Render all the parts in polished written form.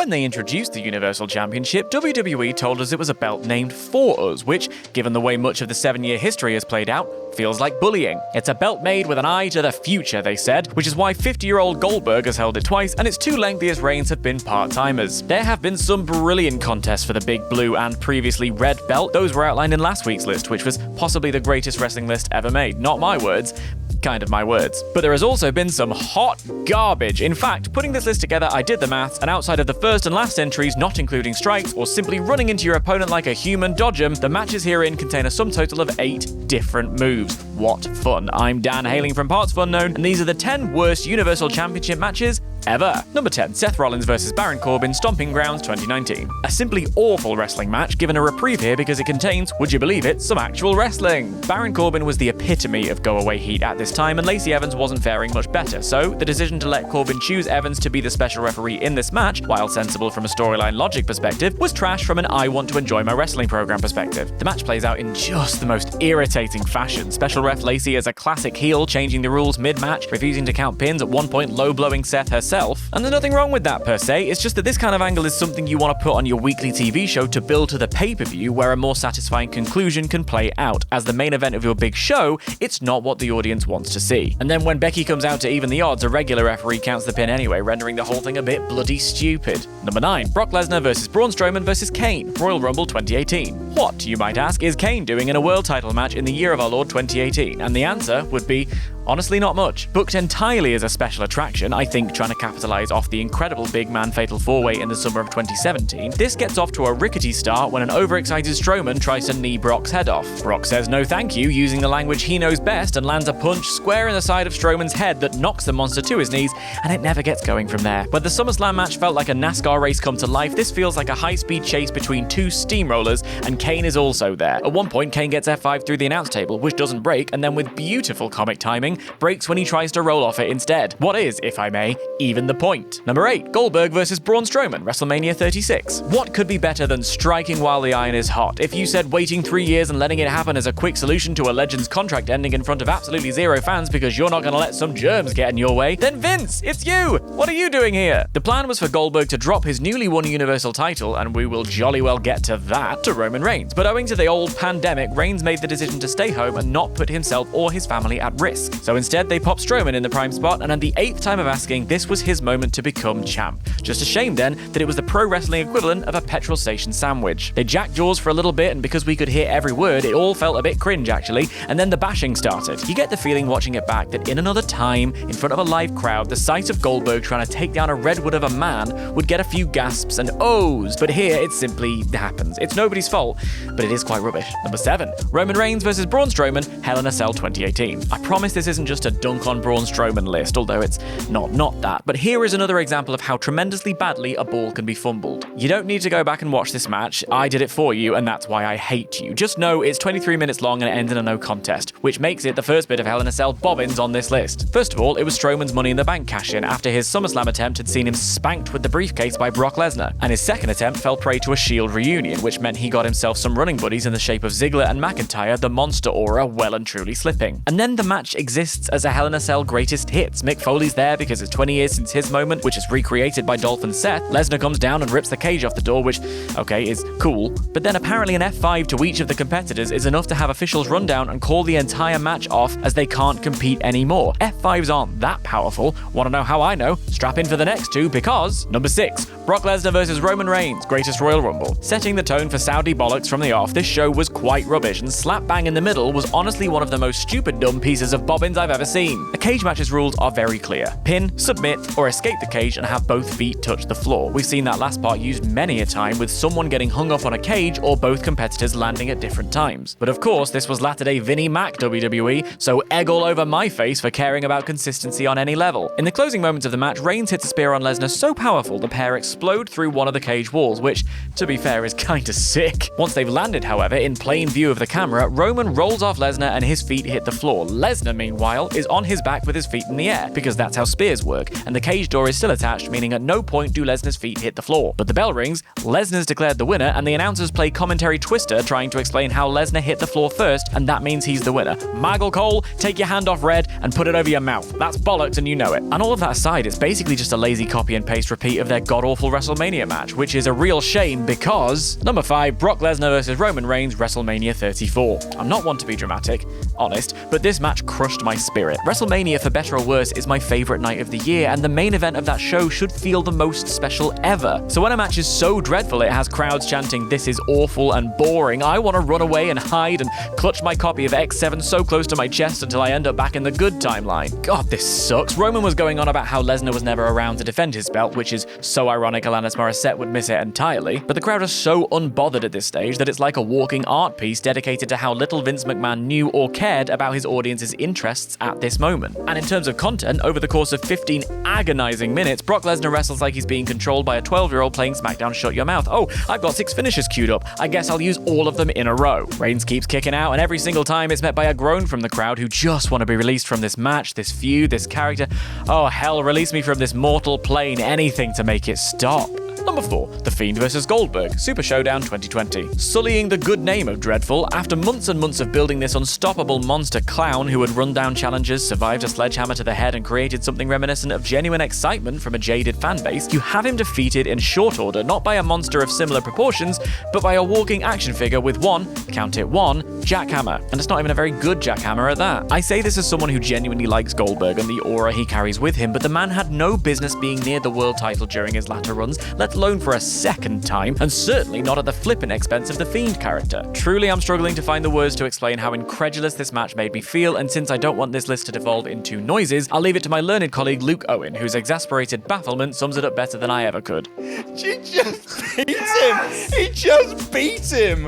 when they introduced the Universal Championship, WWE told us it was a belt named for us, which, given the way much of the 7-year history has played out, feels like bullying. It's a belt made with an eye to the future, they said, which is why 50-year-old Goldberg has held it twice, and its 2 lengthiest reigns have been part-timers. There have been some brilliant contests for the big blue and previously red belt. Those were outlined in last week's list, which was possibly the greatest wrestling list ever made. Not my words. Kind of my words. But there has also been some hot garbage. In fact, putting this list together, I did the maths, and outside of the first and last entries, not including strikes or simply running into your opponent like a human dodge 'em, the matches herein contain a sum total of 8 different moves. What fun. I'm Dan, hailing from partsFUNknown, and these are the 10 worst Universal Championship matches ever. Number 10, Seth Rollins vs. Baron Corbin, Stomping Grounds 2019. A simply awful wrestling match, given a reprieve here because it contains, would you believe it, some actual wrestling. Baron Corbin was the epitome of go-away heat at this time, and Lacey Evans wasn't faring much better, so the decision to let Corbin choose Evans to be the special referee in this match, while sensible from a storyline logic perspective, was trash from an I want to enjoy my wrestling program perspective. The match plays out in just the most irritating fashion. Special ref Lacey as a classic heel, changing the rules mid-match, refusing to count pins, at one point low-blowing Seth herself. And there's nothing wrong with that per se, it's just that this kind of angle is something you want to put on your weekly TV show to build to the pay-per-view where a more satisfying conclusion can play out. As the main event of your big show, it's not what the audience wants to see. And then when Becky comes out to even the odds, a regular referee counts the pin anyway, rendering the whole thing a bit bloody stupid. Number 9, Brock Lesnar vs. Braun Strowman vs. Kane, Royal Rumble 2018. What, you might ask, is Kane doing in a world title match in the year of our Lord 2018? And the answer would be, honestly, not much. Booked entirely as a special attraction, I think trying to capitalize off the incredible big man fatal 4-way in the summer of 2017, this gets off to a rickety start when an overexcited Strowman tries to knee Brock's head off. Brock says no thank you, using the language he knows best, and lands a punch square in the side of Strowman's head that knocks the monster to his knees, and it never gets going from there. Where the SummerSlam match felt like a NASCAR race come to life, this feels like a high-speed chase between 2 steamrollers, and Kane is also there. At one point, Kane gets F5 through the announce table, which doesn't break, and then with beautiful comic timing, breaks when he tries to roll off it instead. What is, if I may, even the point? Number 8, Goldberg vs. Braun Strowman, WrestleMania 36. What could be better than striking while the iron is hot? If you said waiting 3 years and letting it happen as a quick solution to a legend's contract ending in front of absolutely 0 fans because you're not going to let some germs get in your way, then Vince, it's you! What are you doing here? The plan was for Goldberg to drop his newly won Universal title, and we will jolly well get to that, to Roman Reigns. But owing to the old pandemic, Reigns made the decision to stay home and not put himself or his family at risk. So instead, they popped Strowman in the prime spot, and at the 8th time of asking, this was his moment to become champ. Just a shame then that it was the pro wrestling equivalent of a petrol station sandwich. They jacked jaws for a little bit, and because we could hear every word, it all felt a bit cringe actually, and then the bashing started. You get the feeling watching it back that in another time, in front of a live crowd, the sight of Goldberg trying to take down a redwood of a man would get a few gasps and ohs, but here it simply happens. It's nobody's fault, but it is quite rubbish. Number 7, Roman Reigns vs. Braun Strowman, Hell in a Cell 2018. I promise this isn't just a dunk on Braun Strowman list, although it's not that, but here is another example of how tremendously badly a ball can be fumbled. You don't need to go back and watch this match, I did it for you, and that's why I hate you. Just know it's 23 minutes long and it ends in a no contest, which makes it the first bit of Hell in a Cell bobbins on this list. First of all, it was Strowman's Money in the Bank cash-in after his SummerSlam attempt had seen him spanked with the briefcase by Brock Lesnar, and his second attempt fell prey to a Shield reunion, which meant he got himself some running buddies in the shape of Ziggler and McIntyre, the monster aura well and truly slipping. And then the match exists as a Hell in a Cell greatest hits. Mick Foley's there because it's 20 years since his moment, which is recreated by Dolph and Seth. Lesnar comes down and rips the cage off the door, which, okay, is cool, but then apparently an F5 to each of the competitors is enough to have officials run down and call the entire match off as they can't compete anymore. F5s aren't that powerful. Want to know how I know? Strap in for the next 2 because... Number 6, Brock Lesnar vs. Roman Reigns, Greatest Royal Rumble. Setting the tone for Saudi bollocks from the off, this show was quite rubbish, and slap bang in the middle was honestly one of the most stupid dumb pieces of bobbins I've ever seen. A cage match's rules are very clear. Pin, submit, or escape the cage and have both feet touch the floor. We've seen that last part used many a time with someone getting hung up on a cage or both competitors landing at different times. But of course, this was latter-day Vinnie Mac WWE, so egg all over my face for caring about consistency on any level. In the closing moments of the match, Reigns hits a spear on Lesnar so powerful the pair explode through one of the cage walls, which, to be fair, is kinda sick. Once Once they've landed, however, in plain view of the camera, Roman rolls off Lesnar and his feet hit the floor. Lesnar, meanwhile, is on his back with his feet in the air, because that's how spears work, and the cage door is still attached, meaning at no point do Lesnar's feet hit the floor. But the bell rings, Lesnar's declared the winner, and the announcers play commentary twister trying to explain how Lesnar hit the floor first, and that means he's the winner. Michael Cole, take your hand off red and put it over your mouth. That's bollocks and you know it. And all of that aside, it's basically just a lazy copy and paste repeat of their god-awful WrestleMania match, which is a real shame because... Number 5, Brock Lesnar vs Roman Reigns, WrestleMania 34. I'm not one to be dramatic, honest, but this match crushed my spirit. WrestleMania, for better or worse, is my favorite night of the year, and the main event of that show should feel the most special ever. So when a match is so dreadful it has crowds chanting, "This is awful and boring," I want to run away and hide and clutch my copy of X7 so close to my chest until I end up back in the good timeline. God, this sucks. Roman was going on about how Lesnar was never around to defend his belt, which is so ironic Alanis Morissette would miss it entirely, but the crowd are so unbothered at this stage that it's like a walking art piece dedicated to how little Vince McMahon knew or cared about his audience's interests at this moment. And in terms of content, over the course of 15 agonizing minutes, Brock Lesnar wrestles like he's being controlled by a 12-year-old playing SmackDown Shut Your Mouth. Oh, I've got 6 finishes queued up. I guess I'll use all of them in a row. Reigns keeps kicking out, and every single time it's met by a groan from the crowd who just want to be released from this match, this feud, this character. Oh hell, release me from this mortal plane, anything to make it stop. Number 4, The Fiend vs Goldberg, Super Showdown 2020. Sullying the good name of Dreadful, after months and months of building this unstoppable monster clown who had run down challenges, survived a sledgehammer to the head, and created something reminiscent of genuine excitement from a jaded fanbase, you have him defeated in short order, not by a monster of similar proportions, but by a walking action figure with one, count it one, jackhammer. And it's not even a very good jackhammer at that. I say this as someone who genuinely likes Goldberg and the aura he carries with him, but the man had no business being near the world title during his latter runs, let alone for a second time, and certainly not at the flippin' expense of the Fiend character. Truly, I'm struggling to find the words to explain how incredulous this match made me feel, and since I don't want this list to devolve into noises, I'll leave it to my learned colleague Luke Owen, whose exasperated bafflement sums it up better than I ever could. She just beat him! He just beat him!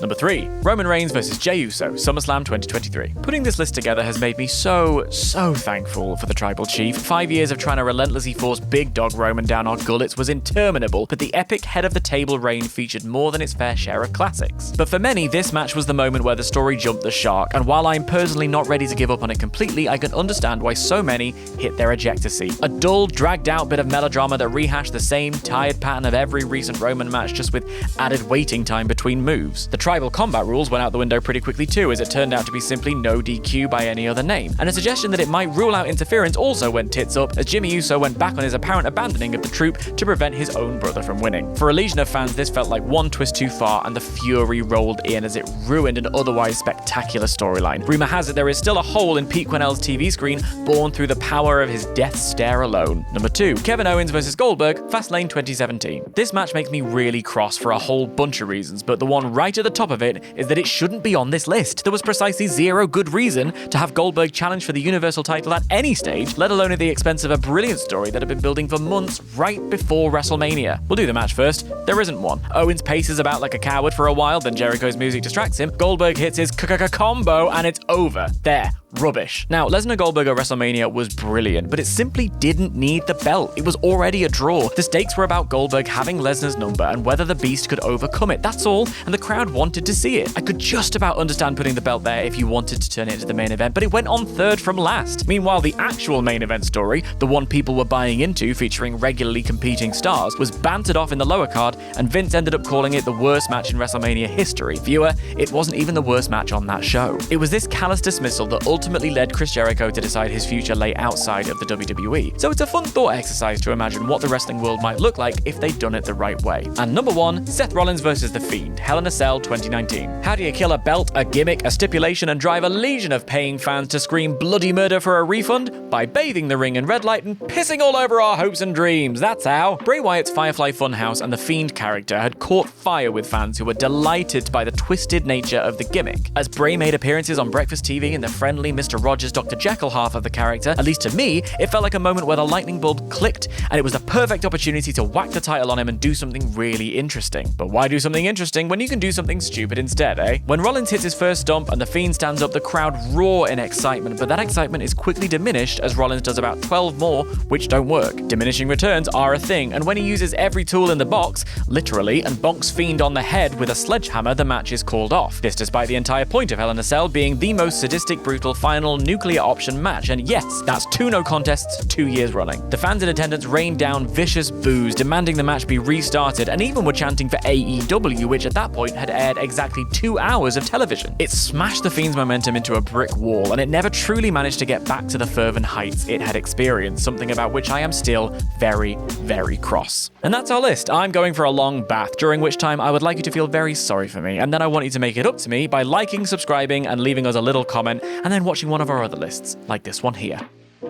Number 3, Roman Reigns vs Jey Uso, SummerSlam 2023. Putting this list together has made me so thankful for the Tribal Chief. 5 years of trying to relentlessly force Big Dog Roman down our gullets was interminable, but the epic head-of-the-table reign featured more than its fair share of classics. But for many, this match was the moment where the story jumped the shark, and while I'm personally not ready to give up on it completely, I can understand why so many hit their ejector seat. A dull, dragged-out bit of melodrama that rehashed the same tired pattern of every recent Roman match, just with added waiting time between moves. The tribal combat rules went out the window pretty quickly too, as it turned out to be simply no DQ by any other name, and a suggestion that it might rule out interference also went tits up, as Jimmy Uso went back on his apparent abandoning of the troupe to prevent his own brother from winning. For a legion of fans, this felt like one twist too far, and the fury rolled in as it ruined an otherwise spectacular storyline. Rumor has it there is still a hole in Pete Quinnell's TV screen, born through the power of his death stare alone. Number 2, Kevin Owens vs Goldberg, Fastlane 2017. This match makes me really cross for a whole bunch of reasons, but the one right at the top of it is that it shouldn't be on this list. There was precisely zero good reason to have Goldberg challenge for the Universal title at any stage, let alone at the expense of a brilliant story that had been building for months right before WrestleMania. We'll do the match first. There isn't one. Owens paces about like a coward for a while, then Jericho's music distracts him. Goldberg hits his combo, and it's over. There. Rubbish. Now, Lesnar-Goldberg at WrestleMania was brilliant, but it simply didn't need the belt. It was already a draw. The stakes were about Goldberg having Lesnar's number and whether the Beast could overcome it. That's all, and the crowd wanted to see it. I could just about understand putting the belt there if you wanted to turn it into the main event, but it went on third from last. Meanwhile, the actual main event story, the one people were buying into featuring regularly competing stars, was bantered off in the lower card, and Vince ended up calling it the worst match in WrestleMania history. Viewer, it wasn't even the worst match on that show. It was this callous dismissal that ultimately led Chris Jericho to decide his future lay outside of the WWE. So it's a fun thought exercise to imagine what the wrestling world might look like if they'd done it the right way. And number 1, Seth Rollins vs The Fiend, Hell in a Cell 2019. How do you kill a belt, a gimmick, a stipulation, and drive a legion of paying fans to scream bloody murder for a refund? By bathing the ring in red light and pissing all over our hopes and dreams. That's how. Bray Wyatt's Firefly Funhouse and the Fiend character had caught fire with fans who were delighted by the twisted nature of the gimmick. As Bray made appearances on breakfast TV in the friendly definitely Mr. Rogers, Dr. Jekyll half of the character, at least to me, it felt like a moment where the lightning bulb clicked, and it was the perfect opportunity to whack the title on him and do something really interesting. But why do something interesting when you can do something stupid instead, eh? When Rollins hits his first stomp and the Fiend stands up, the crowd roar in excitement, but that excitement is quickly diminished as Rollins does about 12 more, which don't work. Diminishing returns are a thing, and when he uses every tool in the box, literally, and bonks Fiend on the head with a sledgehammer, the match is called off. This despite the entire point of Hell in a Cell being the most sadistic, brutal, final, nuclear option match, and yes, that's 2 no contests 2 years running. The fans in attendance rained down vicious boos, demanding the match be restarted, and even were chanting for AEW, which at that point had aired exactly 2 hours of television. It smashed the Fiend's momentum into a brick wall, and it never truly managed to get back to the fervent heights it had experienced, something about which I am still very, very cross. And that's our list. I'm going for a long bath, during which time I would like you to feel very sorry for me, and then I want you to make it up to me by liking, subscribing, and leaving us a little comment, and then watching one of our other lists, like this one here.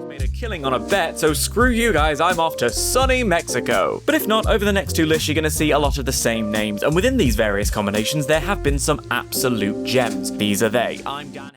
Made a killing on a bet, so screw you guys, I'm off to sunny Mexico. But if not, over the next 2 lists you're going to see a lot of the same names, and within these various combinations there have been some absolute gems. These are they. I'm Dan